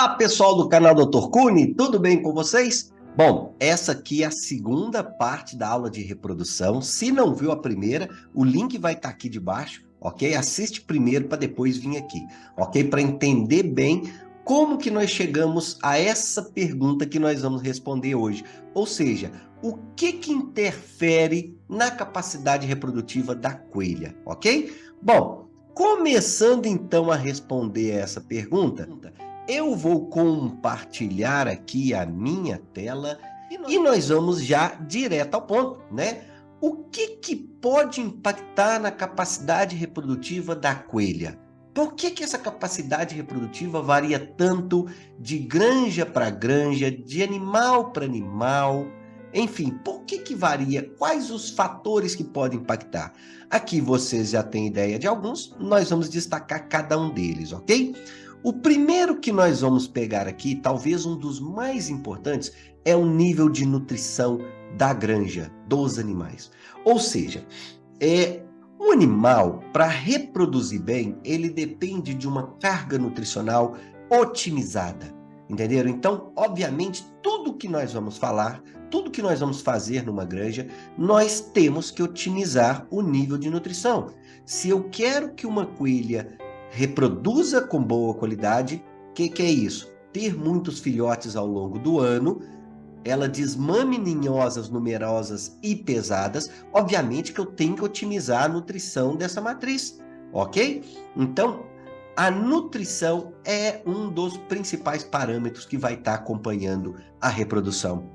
Olá, pessoal do canal Dr. Cune, tudo bem com vocês? Bom, essa aqui é a segunda parte da aula de reprodução. Se não viu a primeira, o link vai estar aqui debaixo, ok? Assiste primeiro para depois vir aqui, ok? Para entender bem como que nós chegamos a essa pergunta que nós vamos responder hoje. Ou seja, o que interfere na capacidade reprodutiva da coelha, ok? Bom, começando então a responder essa pergunta, eu vou compartilhar aqui a minha tela e nós vamos já direto ao ponto, né? O que pode impactar na capacidade reprodutiva da coelha? Por que essa capacidade reprodutiva varia tanto de granja para granja, de animal para animal? Enfim, por que varia? Quais os fatores que podem impactar? Aqui vocês já têm ideia de alguns, nós vamos destacar cada um deles, ok? O primeiro que nós vamos pegar aqui, talvez um dos mais importantes, é o nível de nutrição da granja, dos animais. Ou seja, um animal, para reproduzir bem, ele depende de uma carga nutricional otimizada, entenderam? Então, obviamente, tudo que nós vamos falar, tudo que nós vamos fazer numa granja, nós temos que otimizar o nível de nutrição. Se eu quero que uma coelha reproduza com boa qualidade, o que é isso? Ter muitos filhotes ao longo do ano, ela desmame ninhosas, numerosas e pesadas, obviamente que eu tenho que otimizar a nutrição dessa matriz, ok? Então, a nutrição é um dos principais parâmetros que vai estar acompanhando a reprodução.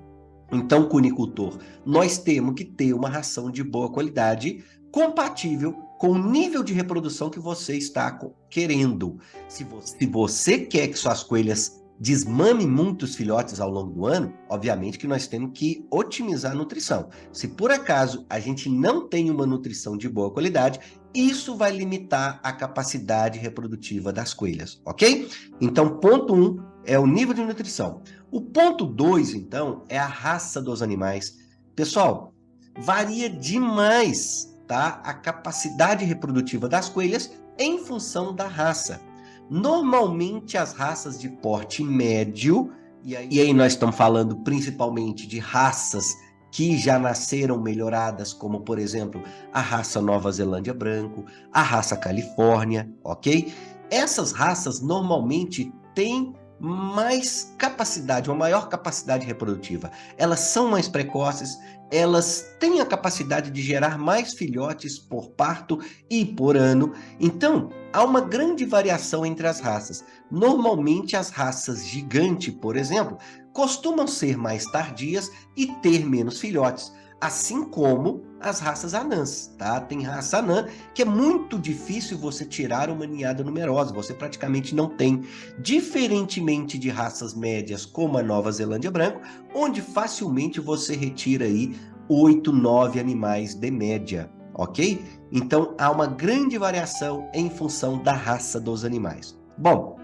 Então, cunicultor, nós temos que ter uma ração de boa qualidade compatível com o nível de reprodução que você está querendo. Se você quer que suas coelhas desmamem muitos filhotes ao longo do ano, obviamente que nós temos que otimizar a nutrição. Se por acaso a gente não tem uma nutrição de boa qualidade, isso vai limitar a capacidade reprodutiva das coelhas, ok? Então, ponto 1 é o nível de nutrição. O ponto 2, então, é a raça dos animais. Pessoal, varia demais, tá? A capacidade reprodutiva das coelhas em função da raça. Normalmente, as raças de porte médio, e aí nós estamos falando principalmente de raças que já nasceram melhoradas, como, por exemplo, a raça Nova Zelândia Branco, a raça Califórnia, ok? Essas raças normalmente têm mais capacidade, uma maior capacidade reprodutiva. Elas são mais precoces, elas têm a capacidade de gerar mais filhotes por parto e por ano. Então, há uma grande variação entre as raças. Normalmente, as raças gigante, por exemplo, costumam ser mais tardias e ter menos filhotes, assim como as raças anãs, tá? Tem raça anã que é muito difícil você tirar uma ninhada numerosa, você praticamente não tem, diferentemente de raças médias como a Nova Zelândia Branco, onde facilmente você retira aí 8, 9 animais de média, ok? Então há uma grande variação em função da raça dos animais. Bom,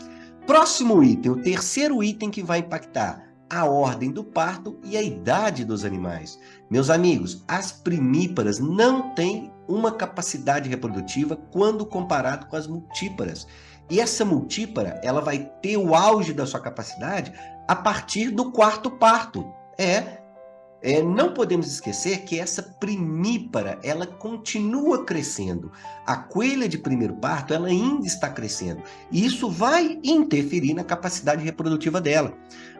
próximo item, o terceiro item que vai impactar a ordem do parto e a idade dos animais. Meus amigos, as primíparas não têm uma capacidade reprodutiva quando comparado com as multíparas. E essa multípara, ela vai ter o auge da sua capacidade a partir do quarto parto. Não podemos esquecer que essa primípara, ela continua crescendo. A coelha de primeiro parto, ela ainda está crescendo. E isso vai interferir na capacidade reprodutiva dela.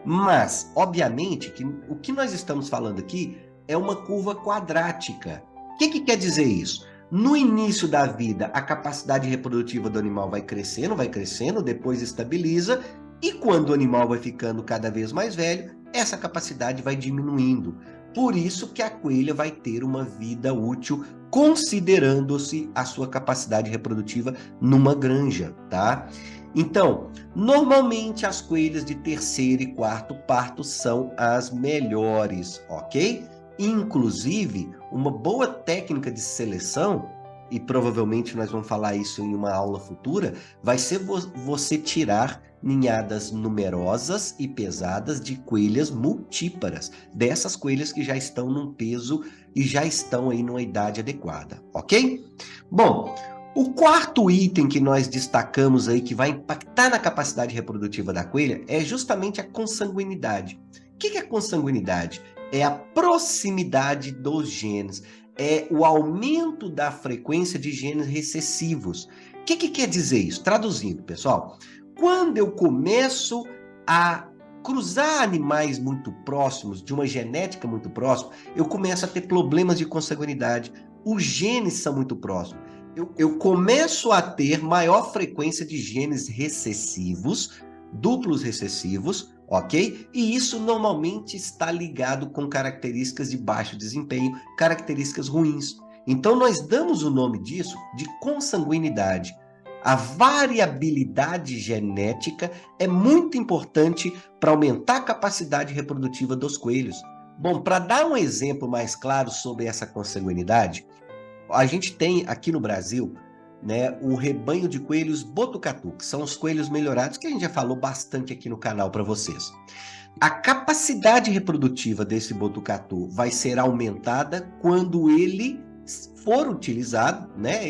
Mas, obviamente, que o que nós estamos falando aqui é uma curva quadrática. O que quer dizer isso? No início da vida, a capacidade reprodutiva do animal vai crescendo, depois estabiliza, e quando o animal vai ficando cada vez mais velho, essa capacidade vai diminuindo. Por isso que a coelha vai ter uma vida útil, considerando-se a sua capacidade reprodutiva numa granja, tá? Então, normalmente as coelhas de terceiro e quarto parto são as melhores, ok? Inclusive, uma boa técnica de seleção, e provavelmente nós vamos falar isso em uma aula futura, vai ser você tirar ninhadas numerosas e pesadas de coelhas multíparas, dessas coelhas que já estão num peso e já estão aí numa idade adequada, ok? Bom, O quarto item que nós destacamos aí, que vai impactar na capacidade reprodutiva da coelha, é justamente a consanguinidade. O que é consanguinidade? É a proximidade dos genes, é o aumento da frequência de genes recessivos. O que quer dizer isso? Traduzindo, pessoal, quando eu começo a cruzar animais muito próximos, de uma genética muito próxima, eu começo a ter problemas de consanguinidade. Os genes são muito próximos. Eu começo a ter maior frequência de genes recessivos, duplos recessivos, ok? E isso normalmente está ligado com características de baixo desempenho, características ruins. Então, nós damos o nome disso de consanguinidade. A variabilidade genética é muito importante para aumentar a capacidade reprodutiva dos coelhos. Bom, para dar um exemplo mais claro sobre essa consanguinidade, a gente tem aqui no Brasil, né, o rebanho de coelhos Botucatu, que são os coelhos melhorados, que a gente já falou bastante aqui no canal para vocês. A capacidade reprodutiva desse Botucatu vai ser aumentada quando ele for utilizado, né,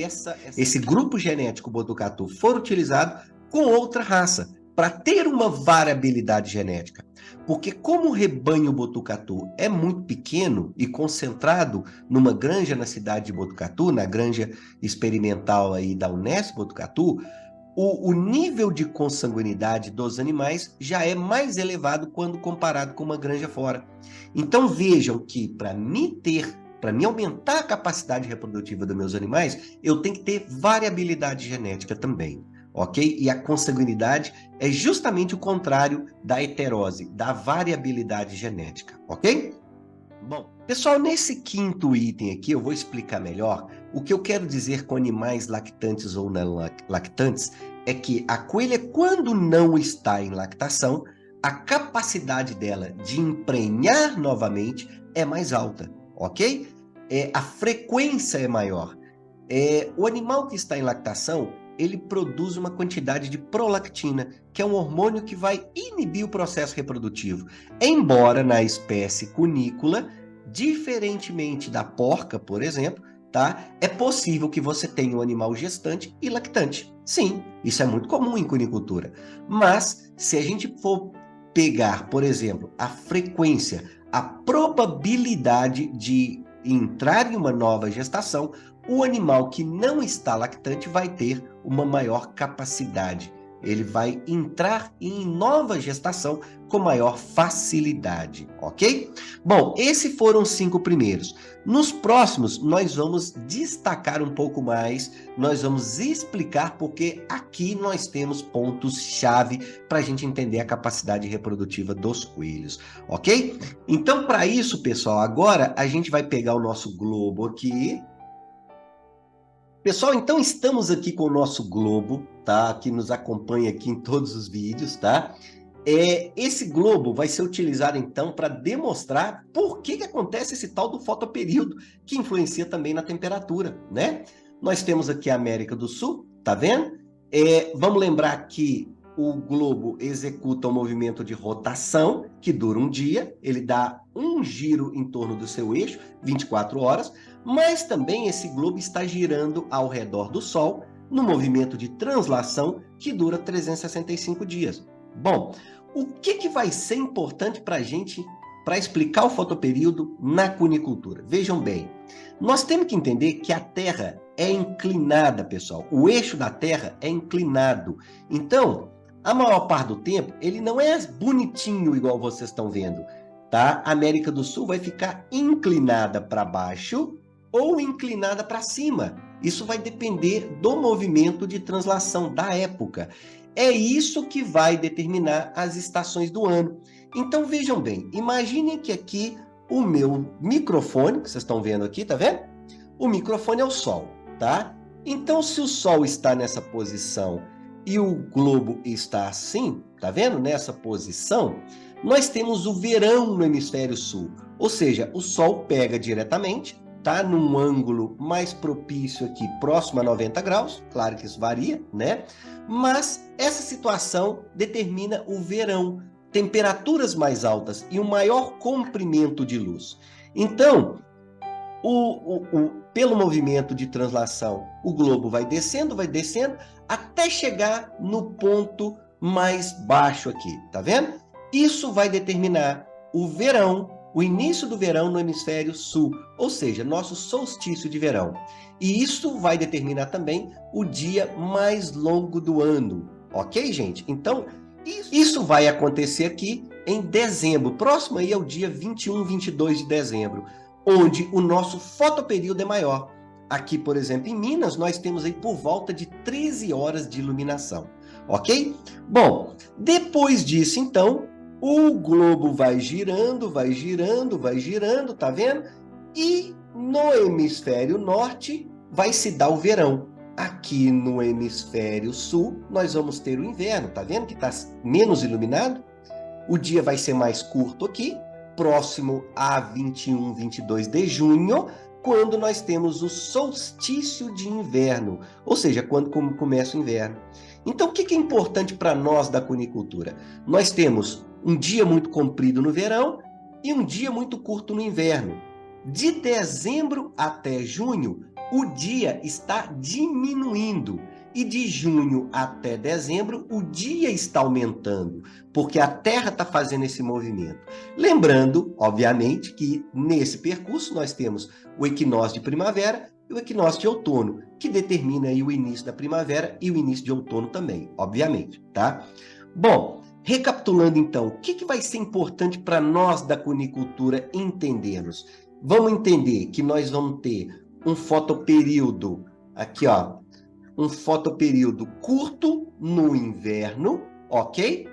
esse grupo genético Botucatu for utilizado com outra raça, para ter uma variabilidade genética. Porque como o rebanho Botucatu é muito pequeno e concentrado numa granja na cidade de Botucatu, na granja experimental aí da Unesp Botucatu, o nível de consanguinidade dos animais já é mais elevado quando comparado com uma granja fora. Então vejam que para mim aumentar a capacidade reprodutiva dos meus animais, eu tenho que ter variabilidade genética também, ok? E a consanguinidade é justamente o contrário da heterose, da variabilidade genética, ok? Bom, pessoal, nesse quinto item aqui eu vou explicar melhor. O que eu quero dizer com animais lactantes ou não lactantes é que a coelha, quando não está em lactação, a capacidade dela de emprenhar novamente é mais alta, ok? A frequência é maior. O animal que está em lactação, ele produz uma quantidade de prolactina, que é um hormônio que vai inibir o processo reprodutivo. Embora na espécie cunícola, diferentemente da porca, por exemplo, tá? É possível que você tenha um animal gestante e lactante. Sim, isso é muito comum em cunicultura. Mas, se a gente for pegar, por exemplo, a frequência, a probabilidade de entrar em uma nova gestação, o animal que não está lactante vai ter uma maior capacidade. Ele vai entrar em nova gestação com maior facilidade, ok? Bom, esses foram os 5 primeiros. Nos próximos, nós vamos destacar um pouco mais, nós vamos explicar porque aqui nós temos pontos-chave para a gente entender a capacidade reprodutiva dos coelhos, ok? Então, para isso, pessoal, agora a gente vai pegar o nosso globo aqui. Pessoal, então estamos aqui com o nosso globo, tá? Que nos acompanha aqui em todos os vídeos, tá? Esse globo vai ser utilizado, então, para demonstrar por que acontece esse tal do fotoperíodo, que influencia também na temperatura, né? Nós temos aqui a América do Sul, tá vendo? Vamos lembrar que o globo executa um movimento de rotação, que dura um dia, ele dá um giro em torno do seu eixo, 24 horas, mas também esse globo está girando ao redor do Sol, no movimento de translação, que dura 365 dias. Bom, o que vai ser importante para a gente, para explicar o fotoperíodo na cunicultura? Vejam bem, nós temos que entender que a Terra é inclinada, pessoal. O eixo da Terra é inclinado. Então, a maior parte do tempo, ele não é bonitinho igual vocês estão vendo, tá? A América do Sul vai ficar inclinada para baixo ou inclinada para cima. Isso vai depender do movimento de translação da época. É isso que vai determinar as estações do ano. Então, vejam bem, imaginem que aqui o meu microfone, que vocês estão vendo aqui, tá vendo? O microfone é o Sol, tá? Então, se o Sol está nessa posição e o globo está assim, tá vendo? Nessa posição, nós temos o verão no hemisfério sul. Ou seja, o Sol pega diretamente, tá num ângulo mais propício aqui, próximo a 90 graus, claro que isso varia, né? Mas essa situação determina o verão, temperaturas mais altas e um maior comprimento de luz. Então, Pelo movimento de translação, o globo vai descendo, até chegar no ponto mais baixo aqui, tá vendo? Isso vai determinar o verão, o início do verão no hemisfério sul, ou seja, nosso solstício de verão. E isso vai determinar também o dia mais longo do ano, ok, gente? Então, isso vai acontecer aqui em dezembro, próximo aí ao dia 21, 22 de dezembro, onde o nosso fotoperíodo é maior. Aqui, por exemplo, em Minas, nós temos aí por volta de 13 horas de iluminação, ok? Bom, depois disso, então, o globo vai girando, tá vendo? E no hemisfério norte vai se dar o verão. Aqui no hemisfério sul, nós vamos ter o inverno, tá vendo que está menos iluminado? O dia vai ser mais curto aqui, próximo a 21, 22 de junho, quando nós temos o solstício de inverno, ou seja, quando começa o inverno. Então, o que é importante para nós da cunicultura? Nós temos um dia muito comprido no verão e um dia muito curto no inverno. De dezembro até junho, o dia está diminuindo. E de junho até dezembro, o dia está aumentando, porque a Terra está fazendo esse movimento. Lembrando, obviamente, que nesse percurso nós temos o equinócio de primavera e o equinócio de outono, que determina aí o início da primavera e o início de outono também, obviamente, tá? Bom, recapitulando então, o que vai ser importante para nós da cunicultura entendermos? Vamos entender que nós vamos ter um fotoperíodo, aqui ó, um fotoperíodo curto no inverno, ok?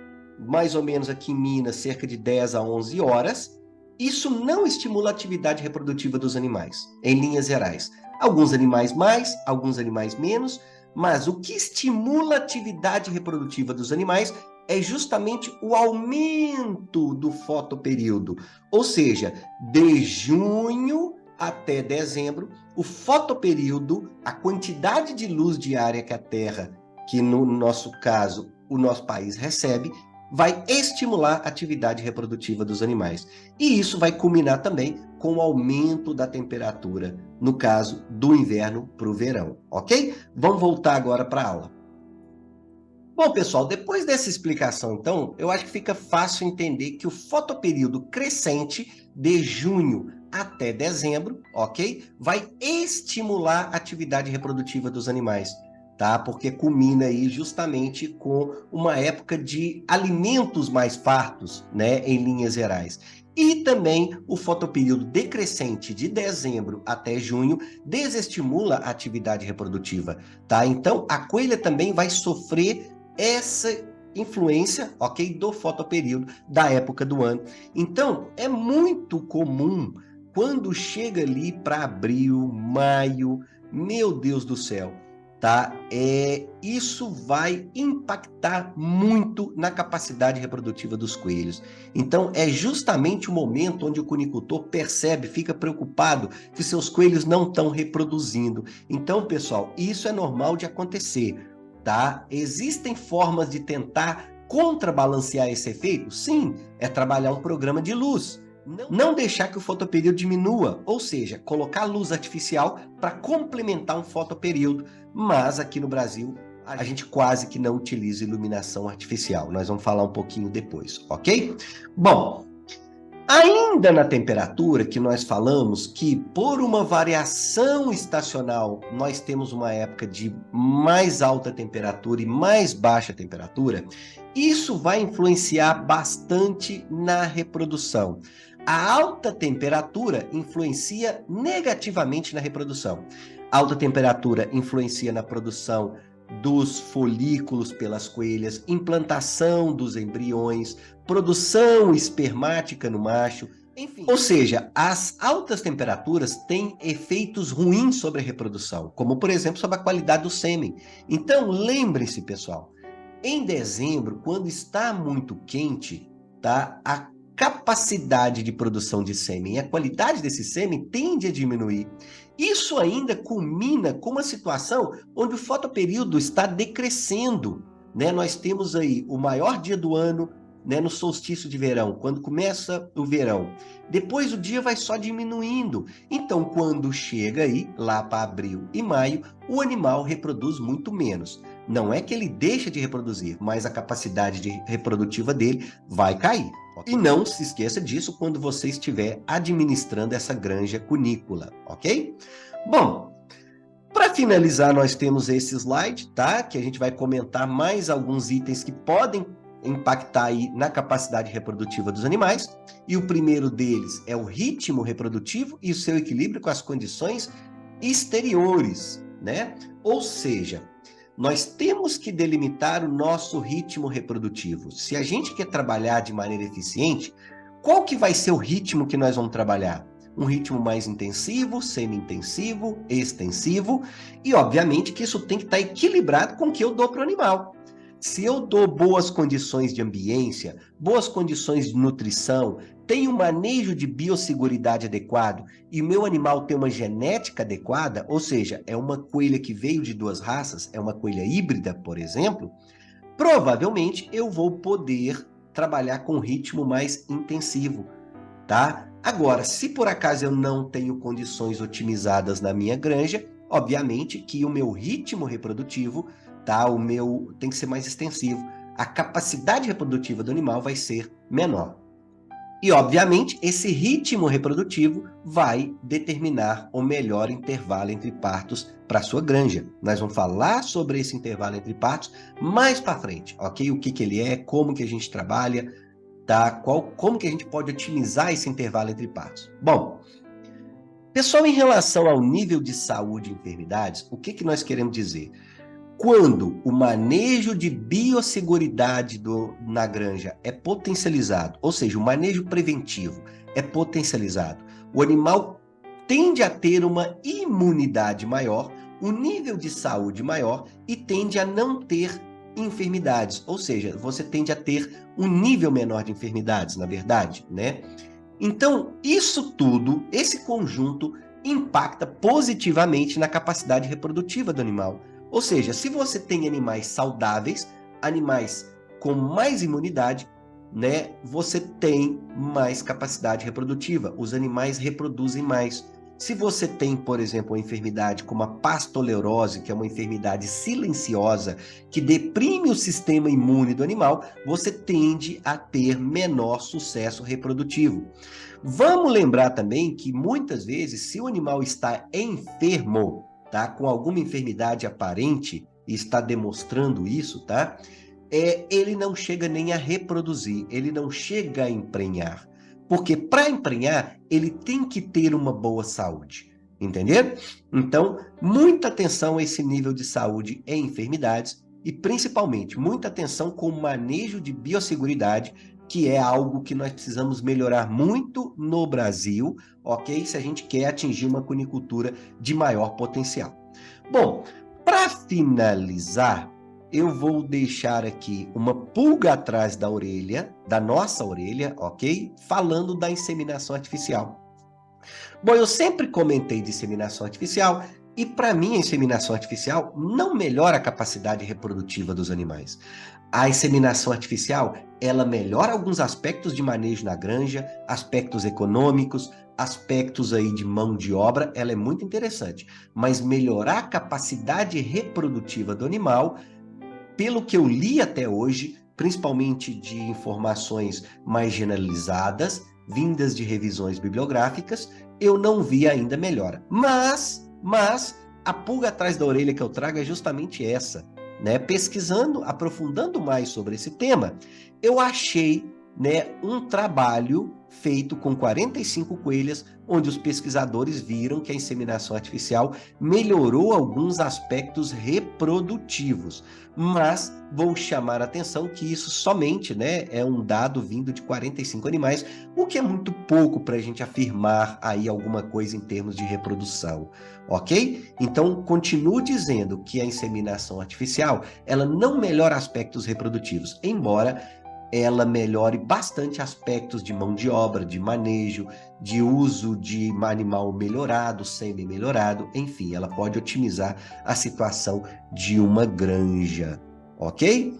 Mais ou menos aqui em Minas, cerca de 10 a 11 horas. Isso não estimula a atividade reprodutiva dos animais, em linhas gerais. Alguns animais mais, alguns animais menos, mas o que estimula a atividade reprodutiva dos animais é justamente o aumento do fotoperíodo. Ou seja, de junho até dezembro, o fotoperíodo, a quantidade de luz diária que a Terra, que no nosso caso, o nosso país recebe, vai estimular a atividade reprodutiva dos animais. E isso vai culminar também com o aumento da temperatura, no caso do inverno para o verão, ok? Vamos voltar agora para a aula. Bom, pessoal, depois dessa explicação, então, eu acho que fica fácil entender que o fotoperíodo crescente de junho até dezembro, ok? Vai estimular a atividade reprodutiva dos animais, tá? Porque culmina aí justamente com uma época de alimentos mais fartos, né, em linhas gerais. E também o fotoperíodo decrescente de dezembro até junho desestimula a atividade reprodutiva, tá? Então, a coelha também vai sofrer essa influência, ok, do fotoperíodo da época do ano. Então, é muito comum quando chega ali para abril, maio, meu Deus do céu, tá? Isso vai impactar muito na capacidade reprodutiva dos coelhos. Então, é justamente o momento onde o cunicultor percebe, fica preocupado que seus coelhos não estão reproduzindo. Então, pessoal, isso é normal de acontecer. Tá? Existem formas de tentar contrabalancear esse efeito? Sim, é trabalhar um programa de luz. Não deixar que o fotoperíodo diminua, ou seja, colocar luz artificial para complementar um fotoperíodo. Mas aqui no Brasil, a gente quase que não utiliza iluminação artificial. Nós vamos falar um pouquinho depois, ok? Bom, ainda na temperatura que nós falamos que por uma variação estacional nós temos uma época de mais alta temperatura e mais baixa temperatura, isso vai influenciar bastante na reprodução. A alta temperatura influencia negativamente na reprodução. A alta temperatura influencia na produção dos folículos pelas coelhas, implantação dos embriões, produção espermática no macho, enfim. Ou seja, as altas temperaturas têm efeitos ruins sobre a reprodução, como por exemplo sobre a qualidade do sêmen. Então lembre-se, pessoal, em dezembro, quando está muito quente, tá? A capacidade de produção de sêmen e a qualidade desse sêmen tende a diminuir. Isso ainda culmina com uma situação onde o fotoperíodo está decrescendo, né? Nós temos aí o maior dia do ano né, no solstício de verão, quando começa o verão. Depois o dia vai só diminuindo. Então, quando chega aí, lá para abril e maio, o animal reproduz muito menos. Não é que ele deixa de reproduzir, mas a capacidade reprodutiva dele vai cair. E não se esqueça disso quando você estiver administrando essa granja cunícola, ok? Bom, para finalizar, nós temos esse slide, tá? Que a gente vai comentar mais alguns itens que podem impactar aí na capacidade reprodutiva dos animais. E o primeiro deles é o ritmo reprodutivo e o seu equilíbrio com as condições exteriores, né? Ou seja, nós temos que delimitar o nosso ritmo reprodutivo. Se a gente quer trabalhar de maneira eficiente, qual que vai ser o ritmo que nós vamos trabalhar? Um ritmo mais intensivo, semi-intensivo, extensivo, e obviamente que isso tem que estar equilibrado com o que eu dou para o animal. Se eu dou boas condições de ambiência, boas condições de nutrição, tenho um manejo de biosseguridade adequado e o meu animal tem uma genética adequada, ou seja, é uma coelha que veio de duas raças, é uma coelha híbrida, por exemplo, provavelmente eu vou poder trabalhar com um ritmo mais intensivo, tá? Agora, se por acaso eu não tenho condições otimizadas na minha granja, obviamente que o meu ritmo reprodutivo, tá? O meu tem que ser mais extensivo. A capacidade reprodutiva do animal vai ser menor. E, obviamente, esse ritmo reprodutivo vai determinar o melhor intervalo entre partos para a sua granja. Nós vamos falar sobre esse intervalo entre partos mais para frente, ok? O que que ele é, como que a gente trabalha, tá? Como que a gente pode otimizar esse intervalo entre partos? Bom, pessoal, em relação ao nível de saúde e enfermidades, o que que nós queremos dizer? Quando o manejo de biosseguridade na granja é potencializado, ou seja, o manejo preventivo é potencializado, o animal tende a ter uma imunidade maior, um nível de saúde maior e tende a não ter enfermidades, ou seja, você tende a ter um nível menor de enfermidades, na verdade, né? Então, isso tudo, esse conjunto, impacta positivamente na capacidade reprodutiva do animal. Ou seja, se você tem animais saudáveis, animais com mais imunidade, né, você tem mais capacidade reprodutiva. Os animais reproduzem mais. Se você tem, por exemplo, uma enfermidade como a pastoleurose, que é uma enfermidade silenciosa que deprime o sistema imune do animal, você tende a ter menor sucesso reprodutivo. Vamos lembrar também que muitas vezes, se o animal está enfermo, tá, com alguma enfermidade aparente e está demonstrando isso, tá, ele não chega nem a reproduzir, ele não chega a emprenhar. Porque para emprenhar, ele tem que ter uma boa saúde, entendeu? Então, muita atenção a esse nível de saúde em enfermidades e, principalmente, muita atenção com o manejo de biosseguridade, que é algo que nós precisamos melhorar muito no Brasil, ok? Se a gente quer atingir uma cunicultura de maior potencial. Bom, para finalizar, eu vou deixar aqui uma pulga atrás da orelha, da nossa orelha, ok? Falando da inseminação artificial. Bom, eu sempre comentei de inseminação artificial e, para mim, a inseminação artificial não melhora a capacidade reprodutiva dos animais. A inseminação artificial, ela melhora alguns aspectos de manejo na granja, aspectos econômicos, aspectos aí de mão de obra, ela é muito interessante. Mas melhorar a capacidade reprodutiva do animal, pelo que eu li até hoje, principalmente de informações mais generalizadas, vindas de revisões bibliográficas, eu não vi ainda melhora. Mas a pulga atrás da orelha que eu trago é justamente essa, né? Pesquisando, aprofundando mais sobre esse tema, eu achei, né, um trabalho feito com 45 coelhas, onde os pesquisadores viram que a inseminação artificial melhorou alguns aspectos reprodutivos. Mas vou chamar a atenção que isso somente, né, é um dado vindo de 45 animais, o que é muito pouco para a gente afirmar aí alguma coisa em termos de reprodução, ok? Então, continuo dizendo que a inseminação artificial, ela não melhora aspectos reprodutivos, embora ela melhore bastante aspectos de mão de obra, de manejo, de uso de animal melhorado, semi-melhorado, enfim, ela pode otimizar a situação de uma granja, ok?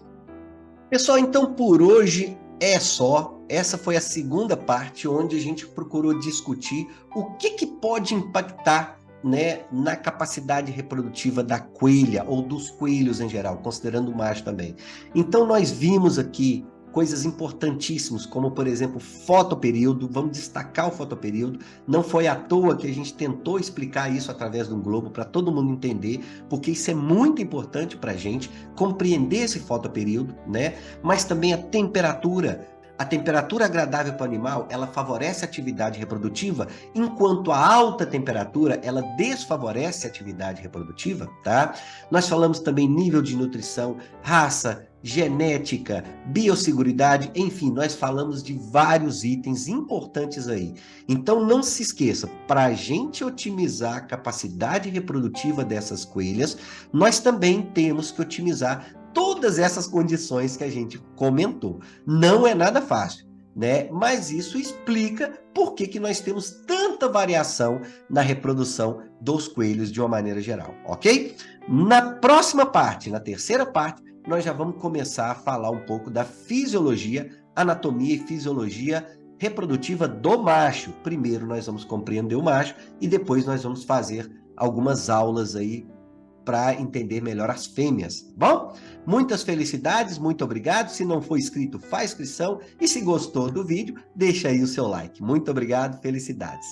Pessoal, então por hoje Essa foi a segunda parte onde a gente procurou discutir o que pode impactar, né, na capacidade reprodutiva da coelha ou dos coelhos em geral, considerando o macho também. Então nós vimos aqui coisas importantíssimas, como por exemplo, fotoperíodo. Vamos destacar o fotoperíodo. Não foi à toa que a gente tentou explicar isso através de um globo para todo mundo entender, porque isso é muito importante para a gente compreender esse fotoperíodo, né? Mas também a temperatura. A temperatura agradável para o animal, ela favorece a atividade reprodutiva, enquanto a alta temperatura, ela desfavorece a atividade reprodutiva, tá? Nós falamos também nível de nutrição, raça, genética, biosseguridade, enfim, nós falamos de vários itens importantes aí. Então não se esqueça, para a gente otimizar a capacidade reprodutiva dessas coelhas, nós também temos que otimizar todas essas condições que a gente comentou. Não é nada fácil, né? Mas isso explica por que nós temos tanta variação na reprodução dos coelhos de uma maneira geral, ok? Na próxima parte, na terceira parte, nós já vamos começar a falar um pouco da fisiologia, anatomia e fisiologia reprodutiva do macho. Primeiro nós vamos compreender o macho e depois nós vamos fazer algumas aulas aí para entender melhor as fêmeas. Bom, muitas felicidades, muito obrigado. Se não for inscrito, faz inscrição. E se gostou do vídeo, deixa aí o seu like. Muito obrigado, felicidades.